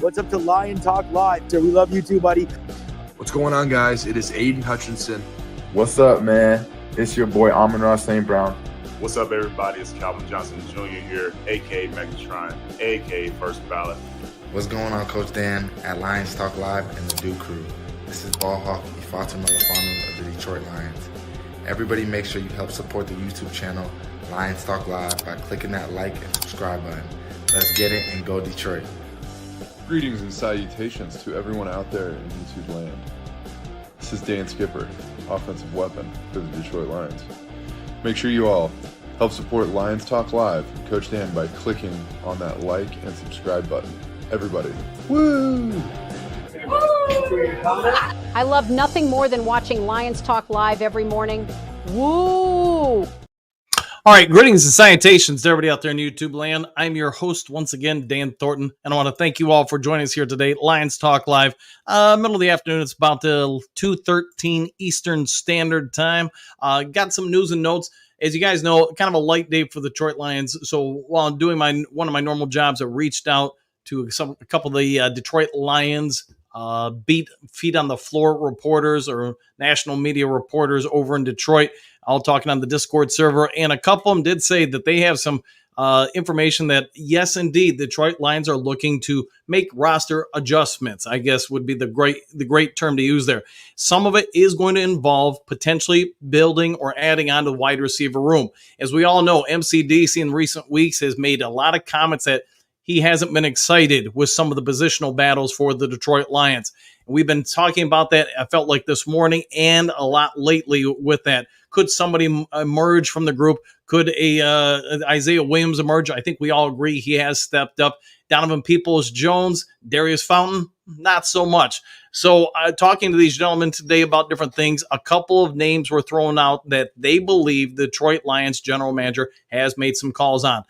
What's up to Lion Talk Live? So we love you too, buddy. What's going on, guys? It is Aiden Hutchinson. What's up, man? It's your boy Amon-Ra St. Brown. What's up, everybody? It's Calvin Johnson Jr. here, a.k.a. Megatron, a.k.a. First Ballot. What's going on, Coach Dan at Lions Talk Live and the Dke Crew. This is Ball Hawk Ifeatu Melifonwu of the Detroit Lions. Everybody make sure you help support the YouTube channel Lions Talk Live by clicking that like and subscribe button. Let's get it and go Detroit. Greetings and salutations to everyone out there in YouTube land. This is Dan Skipper, offensive weapon for the Detroit Lions. Make sure you all help support Lions Talk Live and Coach Dan by clicking on that like and subscribe button. Everybody, woo! I love nothing more than watching Lions Talk Live every morning. Woo! All right, greetings and salutations to everybody out there in YouTube land. I'm your host once again, Dan Thornton, and I want to thank you all for joining us here today. Lions Talk Live, middle of the afternoon. It's about 2:13 Eastern Standard Time. Got some news and notes. As you guys know, kind of a light day for the Detroit Lions. So while I'm doing one of my normal jobs, I reached out to a couple of the Detroit Lions feet on the floor reporters or national media reporters over in Detroit, all talking on the Discord server. And a couple of them did say that they have some information that, yes, indeed, the Detroit Lions are looking to make roster adjustments, I guess would be the great term to use there. Some of it is going to involve potentially building or adding on to the wide receiver room. As we all know, MCDC in recent weeks has made a lot of comments that he hasn't been excited with some of the positional battles for the Detroit Lions. We've been talking about that, I felt like this morning, and a lot lately with that. Could somebody emerge from the group? Could Isaiah Williams emerge? I think we all agree he has stepped up. Donovan Peoples-Jones, Darius Fountain, not so much. So talking to these gentlemen today about different things, a couple of names were thrown out that they believe the Detroit Lions general manager has made some calls on.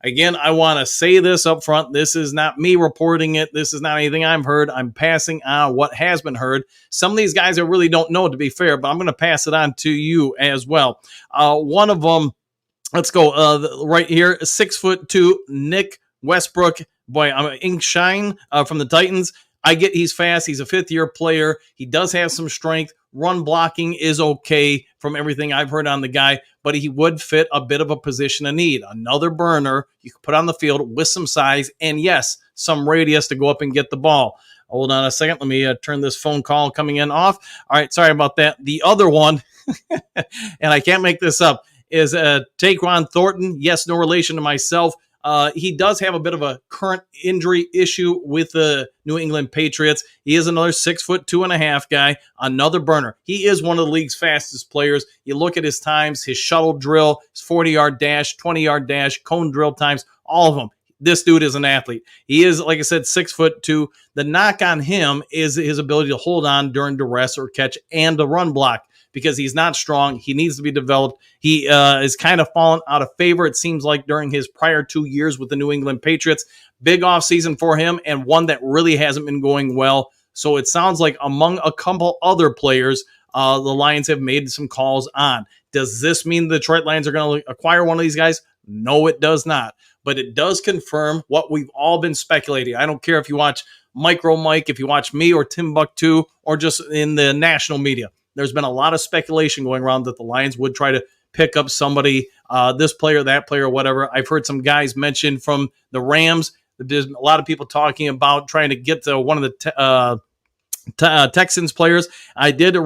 Again, I want to say this up front. This is not me reporting it. This is not anything I've heard. I'm passing on what has been heard. Some of these guys I really don't know, to be fair, but I'm going to pass it on to you as well. One of them, let's go right here, 6'2", Nick Westbrook. Boy, I'm Ink Shine from the Titans. I get he's fast. He's a fifth-year player. He does have some strength. Run blocking is okay from everything I've heard on the guy, but he would fit a bit of a position of need. Another burner you can put on the field with some size and, yes, some radius to go up and get the ball. Hold on a second. Let me turn this phone call coming in off. All right, sorry about that. The other one, and I can't make this up, is Taquan Thornton. Yes, no relation to myself. He does have a bit of a current injury issue with the New England Patriots. He is another 6'2.5" guy, another burner. He is one of the league's fastest players. You look at his times, his shuttle drill, his 40-yard dash, 20-yard dash, cone drill times, all of them. This dude is an athlete. He is, like I said, 6'2". The knock on him is his ability to hold on during duress or catch and to run block. Because he's not strong. He needs to be developed. He is kind of fallen out of favor, it seems like, during his prior 2 years with the New England Patriots. Big offseason for him and one that really hasn't been going well. So it sounds like among a couple other players, the Lions have made some calls on. Does this mean the Detroit Lions are going to acquire one of these guys? No, it does not. But it does confirm what we've all been speculating. I don't care if you watch Micro Mike, if you watch me or Timbuktu, or just in the national media. There's been a lot of speculation going around that the Lions would try to pick up somebody, this player, that player, whatever. I've heard some guys mention from the Rams. There's a lot of people talking about trying to get to one of the Texans players. I did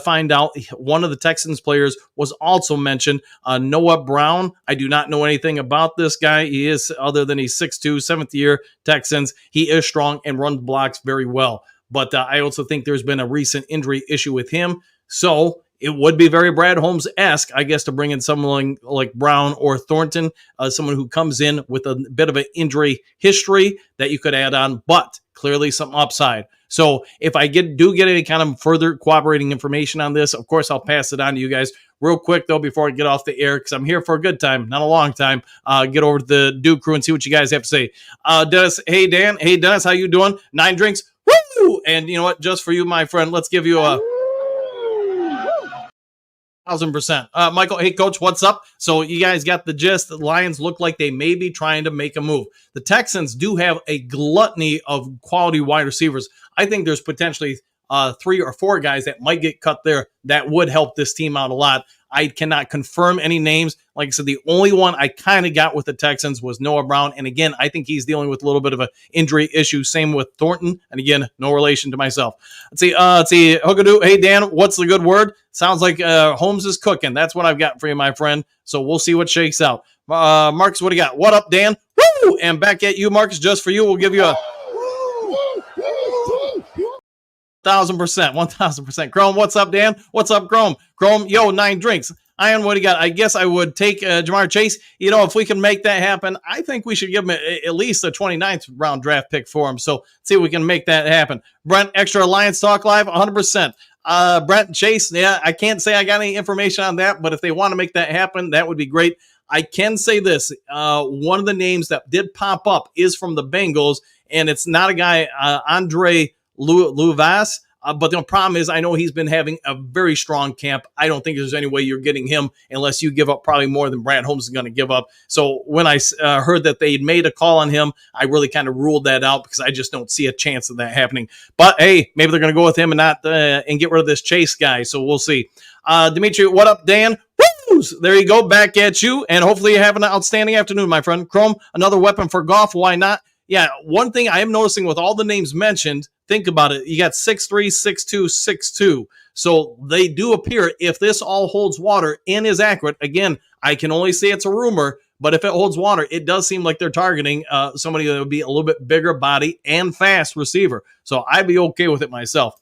find out one of the Texans players was also mentioned, Noah Brown. I do not know anything about this guy. He is, other than he's 6'2", 7th year Texans. He is strong and runs blocks very well. But I also think there's been a recent injury issue with him. So it would be very Brad Holmes-esque, I guess, to bring in someone like Brown or Thornton, someone who comes in with a bit of an injury history that you could add on, but clearly some upside. So if I do get any kind of further cooperating information on this, of course, I'll pass it on to you guys. Real quick, though, before I get off the air, because I'm here for a good time, not a long time, get over to the Dke Crew and see what you guys have to say. Dennis, hey, Dan. Hey, Dennis, how you doing? 9 drinks. Woo! And you know what? Just for you, my friend, let's give you a... 1,000%. Michael, hey, coach, what's up? So you guys got the gist. The Lions look like they may be trying to make a move. The Texans do have a gluttony of quality wide receivers. I think there's potentially 3 or 4 guys that might get cut there that would help this team out a lot. I cannot confirm any names. Like I said, the only one I kind of got with the Texans was Noah Brown. And again, I think he's dealing with a little bit of an injury issue. Same with Thornton. And again, no relation to myself. Let's see. Hookadoo. Hey, Dan, what's the good word? Sounds like Holmes is cooking. That's what I've got for you, my friend. So we'll see what shakes out. Marcus, what do you got? What up, Dan? Woo! And back at you, Marcus, just for you, we'll give you a 1,000%. Chrome, what's up, Dan? What's up, Chrome? Chrome, yo, 9 drinks. Ian, what do you got? I guess I would take Jamar Chase. You know, if we can make that happen, I think we should give him at least a 29th round draft pick for him. So see if we can make that happen. Brent, extra Alliance Talk Live, 100%. Brent, Chase, yeah, I can't say I got any information on that, but if they want to make that happen, that would be great. I can say this. One of the names that did pop up is from the Bengals, and it's not a guy, Andre Luvas. But the problem is I know he's been having a very strong camp. I don't think there's any way you're getting him unless you give up probably more than Brad Holmes is going to give up. So when I heard that they made a call on him, I really kind of ruled that out because I just don't see a chance of that happening. But, hey, maybe they're going to go with him and not and get rid of this Chase guy. So we'll see. Dimitri, what up, Dan? Woo! There you go. Back at you. And hopefully you have an outstanding afternoon, my friend. Chrome, another weapon for golf. Why not? Yeah, one thing I am noticing with all the names mentioned, think about it. You got 6'3", 6'2", 6'2". So they do appear, if this all holds water and is accurate, again, I can only say it's a rumor, but if it holds water, it does seem like they're targeting somebody that would be a little bit bigger body and fast receiver. So I'd be okay with it myself.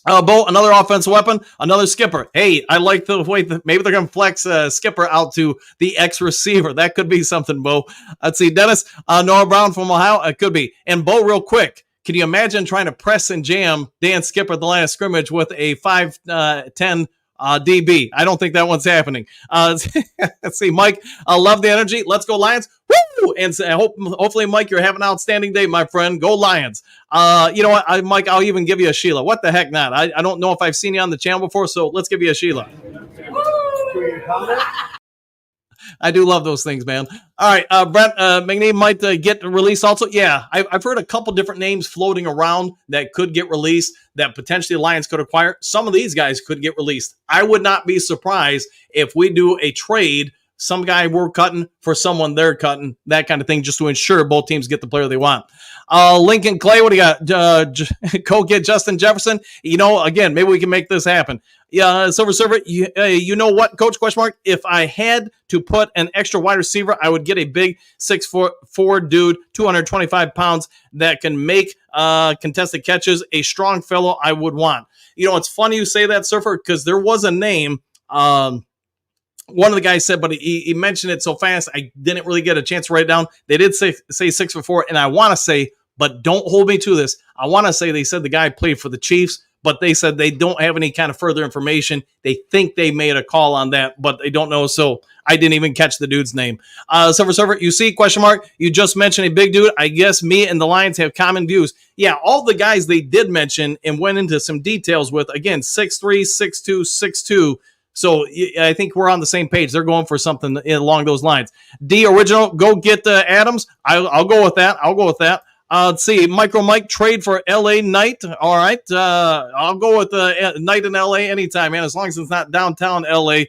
Bo, another offensive weapon, another skipper. Hey, I like the way that maybe they're going to flex skipper out to the X receiver. That could be something, Bo. Let's see, Dennis, Noah Brown from Ohio. It could be. And Bo, real quick, can you imagine trying to press and jam Dan Skipper at the line of scrimmage with a 5'10" DB? I don't think that one's happening. Let's see, Mike, I love the energy. Let's go Lions. Woo! And hopefully, Mike, you're having an outstanding day, my friend. Go Lions. You know what, Mike, I'll even give you a Sheila. What the heck not? I don't know if I've seen you on the channel before, so let's give you a Sheila. I do love those things, man. All right, Brent, McNeil might get released also. Yeah, I've heard a couple different names floating around that could get released that potentially Lions could acquire. Some of these guys could get released. I would not be surprised if we do a trade, some guy we're cutting for someone they're cutting, that kind of thing, just to ensure both teams get the player they want. Lincoln Clay, what do you got? Go get Justin Jefferson. You know, again, maybe we can make this happen. Yeah, Silver Server, you know what, Coach? Question mark. If I had to put an extra wide receiver, I would get a big 6'4" dude, 225 pounds that can make contested catches. A strong fellow I would want. You know, it's funny you say that, Surfer, because there was a name. One of the guys said, but he mentioned it so fast, I didn't really get a chance to write it down. They did say 6'4", and I want to say, but don't hold me to this, I want to say they said the guy played for the Chiefs, but they said they don't have any kind of further information. They think they made a call on that, but they don't know, so I didn't even catch the dude's name. Silver Server, you see, question mark, you just mentioned a big dude. I guess me and the Lions have common views. Yeah, all the guys they did mention and went into some details with, again, 6'3", 6'2", 6'2", so I think we're on the same page. They're going for something along those lines. D original, go get Adams. I'll go with that. Let's see, Micro Mike, trade for LA Knight. All right, I'll go with Knight in LA anytime, man. As long as it's not downtown LA.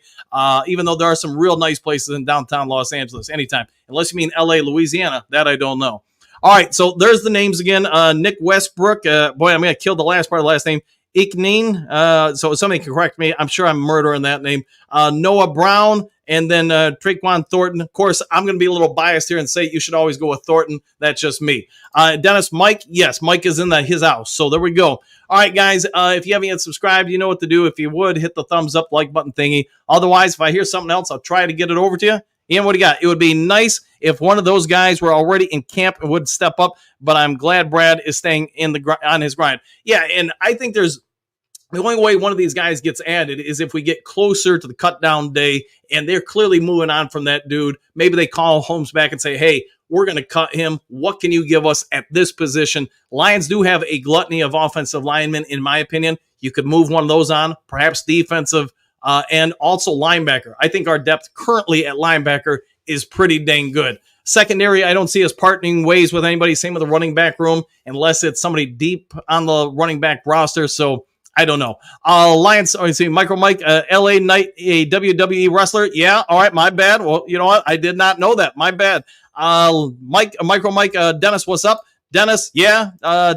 Even though there are some real nice places in downtown Los Angeles, anytime. Unless you mean LA, Louisiana, that I don't know. All right, so there's the names again. Nick Westbrook. Boy, I'm gonna kill the last part of the last name. Ikneen, so somebody can correct me. I'm sure I'm murdering that name. Noah Brown, and then Traquan Thornton. Of course, I'm going to be a little biased here and say you should always go with Thornton. That's just me. Dennis, Mike, yes, Mike is in his house. So there we go. All right, guys, if you haven't yet subscribed, you know what to do. If you would, hit the thumbs up, like button thingy. Otherwise, if I hear something else, I'll try to get it over to you. Ian, what do you got? It would be nice if one of those guys were already in camp and would step up, but I'm glad Brad is staying on his grind. Yeah, and I think the only way one of these guys gets added is if we get closer to the cut down day and they're clearly moving on from that dude. Maybe they call Holmes back and say, hey, we're going to cut him. What can you give us at this position? Lions do have a gluttony of offensive linemen, in my opinion. You could move one of those on, perhaps defensive and also linebacker. I think our depth currently at linebacker is pretty dang good. Secondary, I don't see us parting ways with anybody. Same with the running back room, unless it's somebody deep on the running back roster. So I don't know. Lions, Micro Mike, LA Knight, a WWE wrestler. Yeah, all right, my bad. Well, you know what? I did not know that. My bad. Micro Mike, Dennis, what's up? Dennis, yeah.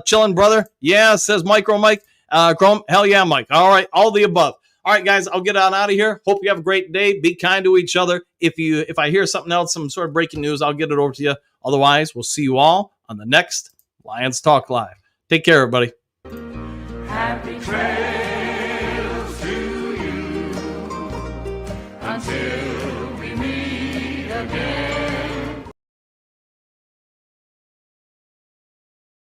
Chilling, brother. Yeah, says Micro Mike. Chrome, hell yeah, Mike. All right, all the above. All right, guys, I'll get on out of here. Hope you have a great day. Be kind to each other. If I hear something else, some sort of breaking news, I'll get it over to you. Otherwise, we'll see you all on the next Lions Talk Live. Take care, everybody. Happy trails to you until